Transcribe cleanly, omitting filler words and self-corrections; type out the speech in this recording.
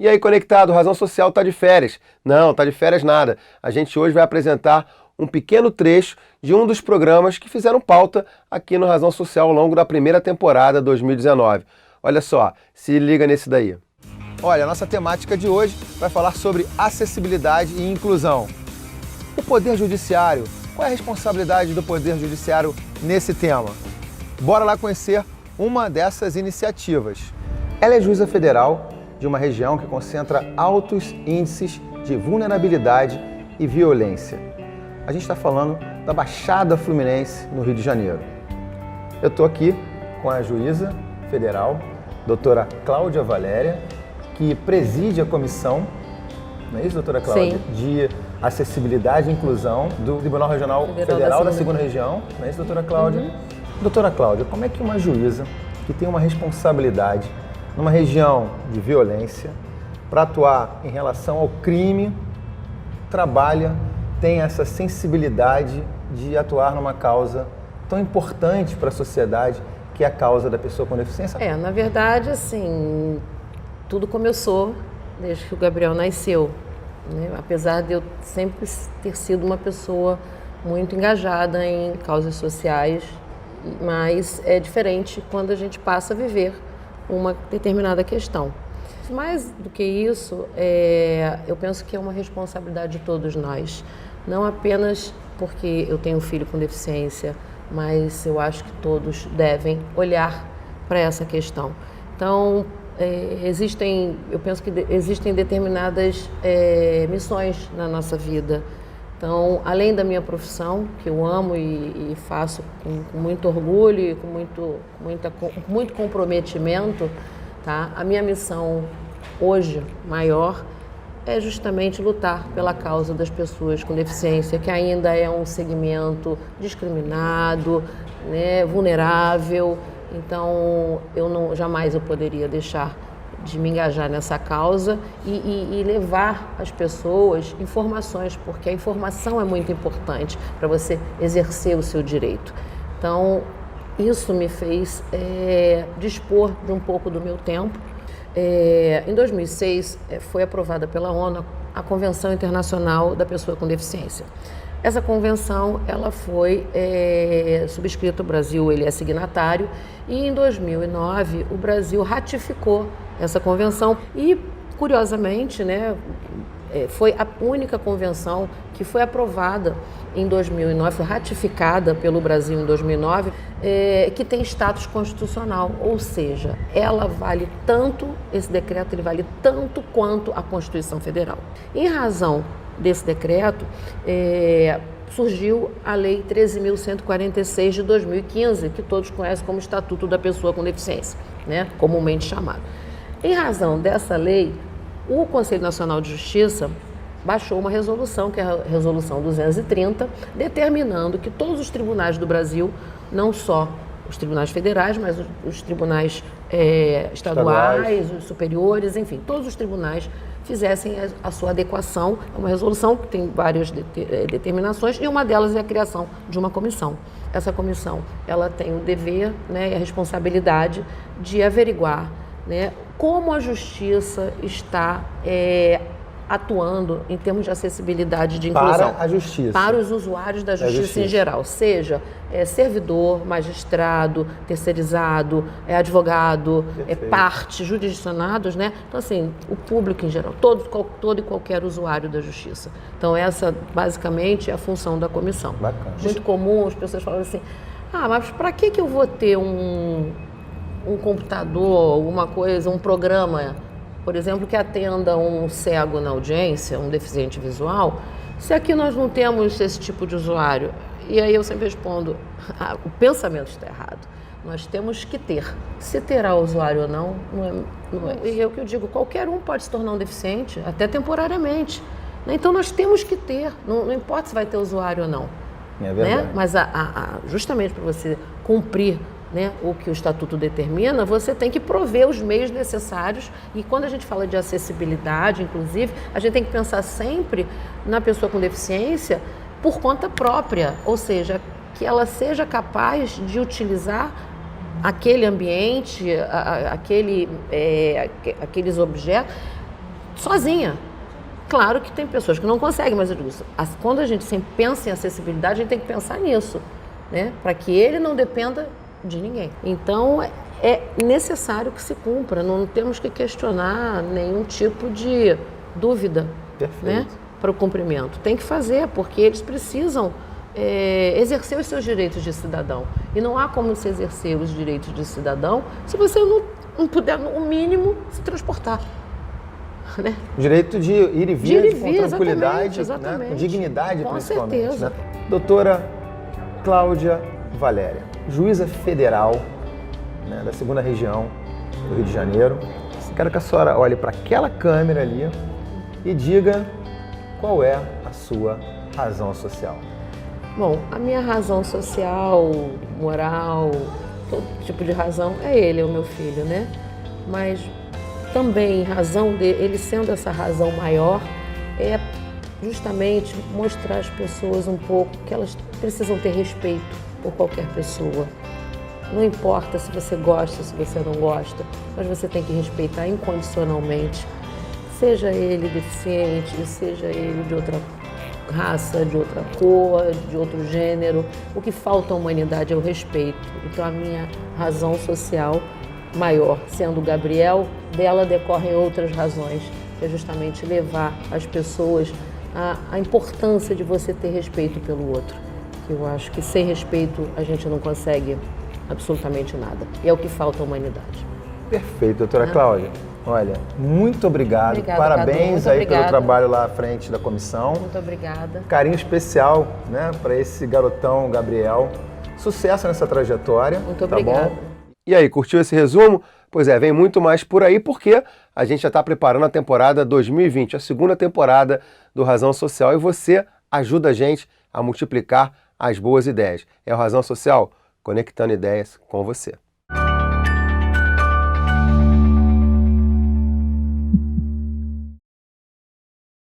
E aí, conectado, Razão Social tá de férias? Não, tá de férias nada. A gente hoje vai apresentar um pequeno trecho de um dos programas que fizeram pauta aqui no Razão Social ao longo da primeira temporada 2019. Olha só, se liga nesse daí. Olha, a nossa temática de hoje vai falar sobre acessibilidade e inclusão. O Poder Judiciário, qual é a responsabilidade do Poder Judiciário nesse tema? Bora lá conhecer uma dessas iniciativas. Ela é juíza federal de uma região que concentra altos índices de vulnerabilidade e violência. A gente está falando da Baixada Fluminense, no Rio de Janeiro. Eu estou aqui com a juíza federal, doutora Cláudia Valéria, que preside a comissão, não é isso, doutora Cláudia? Sim. De Acessibilidade e Inclusão do Tribunal Regional Federal da Segunda Região, não é isso, doutora Cláudia? Uhum. Doutora Cláudia, como é que uma juíza que tem uma responsabilidade numa região de violência para atuar em relação ao crime, trabalha, tem essa sensibilidade de atuar numa causa tão importante para a sociedade, que é a causa da pessoa com deficiência? Na verdade, assim, tudo começou desde que o Gabriel nasceu, né? Apesar de eu sempre ter sido uma pessoa muito engajada em causas sociais, mas é diferente quando a gente passa a viver uma determinada questão. Mais do que isso, eu penso que é uma responsabilidade de todos nós, não apenas porque eu tenho um filho com deficiência, mas eu acho que todos devem olhar para essa questão. Então, eu penso que existem determinadas missões na nossa vida. Então, além da minha profissão, que eu amo e faço com muito orgulho e com muito comprometimento, tá? A minha missão hoje, maior, é justamente lutar pela causa das pessoas com deficiência, que ainda é um segmento discriminado, né, vulnerável. Então, jamais eu poderia deixar de me engajar nessa causa e levar às pessoas informações, porque a informação é muito importante para você exercer o seu direito. Então, isso me fez dispor de um pouco do meu tempo. Em 2006, foi aprovada pela ONU a Convenção Internacional da Pessoa com Deficiência. Essa convenção, ela foi subscrita, o Brasil ele é signatário, e em 2009 o Brasil ratificou essa convenção e, curiosamente, né, foi a única convenção que foi aprovada em 2009, foi ratificada pelo Brasil em 2009, que tem status constitucional, ou seja, ela vale tanto, esse decreto ele vale tanto quanto a Constituição Federal. Em razão desse decreto, surgiu a Lei 13.146 de 2015, que todos conhecem como Estatuto da Pessoa com Deficiência, né, comumente chamado. Em razão dessa lei, o Conselho Nacional de Justiça baixou uma resolução, que é a Resolução 230, determinando que todos os tribunais do Brasil, não só os tribunais federais, mas os tribunais estaduais, os superiores, enfim, todos os tribunais fizessem a sua adequação. É uma resolução que tem várias determinações e uma delas é a criação de uma comissão. Essa comissão, ela tem o dever, né, e a responsabilidade de averiguar, né, como a justiça está atuando em termos de acessibilidade e de inclusão. Para a justiça. Para os usuários da justiça em geral, seja servidor, magistrado, terceirizado, advogado, parte, jurisdicionados, né? Então, assim, o público em geral, todo e qualquer usuário da justiça. Então, essa, basicamente, é a função da comissão. Bacana. Muito comum as pessoas falam assim, mas para que eu vou ter um computador, alguma coisa, um programa, por exemplo, que atenda um cego na audiência, um deficiente visual, se aqui nós não temos esse tipo de usuário? E aí eu sempre respondo, o pensamento está errado. Nós temos que ter. Se terá usuário ou não, não é. E é o que eu digo, qualquer um pode se tornar um deficiente, até temporariamente. Então nós temos que ter, não importa se vai ter usuário ou não. É verdade. Né? Mas justamente para você cumprir, né, o que o Estatuto determina, você tem que prover os meios necessários. E quando a gente fala de acessibilidade, inclusive, a gente tem que pensar sempre na pessoa com deficiência por conta própria, ou seja, que ela seja capaz de utilizar aquele ambiente, aqueles objetos sozinha. Claro que tem pessoas que não conseguem, mas eu digo, quando a gente sempre pensa em acessibilidade, a gente tem que pensar nisso, né? Para que ele não dependa de ninguém. Então, é necessário que se cumpra, não temos que questionar nenhum tipo de dúvida, né, para o cumprimento. Tem que fazer, porque eles precisam exercer os seus direitos de cidadão. E não há como se exercer os direitos de cidadão se você não puder, no mínimo, se transportar. Né? O direito de ir e vir com tranquilidade, exatamente. Né? Com dignidade, com principalmente. Certeza. Né? Doutora Cláudia Valéria, juíza federal, né, da 2ª Região do Rio de Janeiro. Quero que a senhora olhe para aquela câmera ali e diga qual é a sua razão social. Bom, a minha razão social, moral, todo tipo de razão é ele, é o meu filho, né? Mas também razão dele, ele sendo essa razão maior, é justamente mostrar às pessoas um pouco que elas precisam ter respeito por qualquer pessoa. Não importa se você gosta, se você não gosta, mas você tem que respeitar incondicionalmente, seja ele deficiente, seja ele de outra raça, de outra cor, de outro gênero. O que falta à humanidade é o respeito. Então a minha razão social maior, sendo o Gabriel, dela decorrem outras razões, que é justamente levar as pessoas à importância de você ter respeito pelo outro. Eu acho que sem respeito a gente não consegue absolutamente nada. E é o que falta à humanidade. Perfeito, doutora Cláudia. Olha, muito obrigado. Obrigada, parabéns Cadu, aí obrigada. pelo trabalho lá à frente da comissão. Muito obrigada. Carinho especial, né, para esse garotão Gabriel. Sucesso nessa trajetória. Muito obrigada. Bom? E aí, curtiu esse resumo? Pois é, vem muito mais por aí, porque a gente já está preparando a temporada 2020, a 2ª temporada do Razão Social, e você ajuda a gente a multiplicar as boas ideias. É o Razão Social, conectando ideias com você.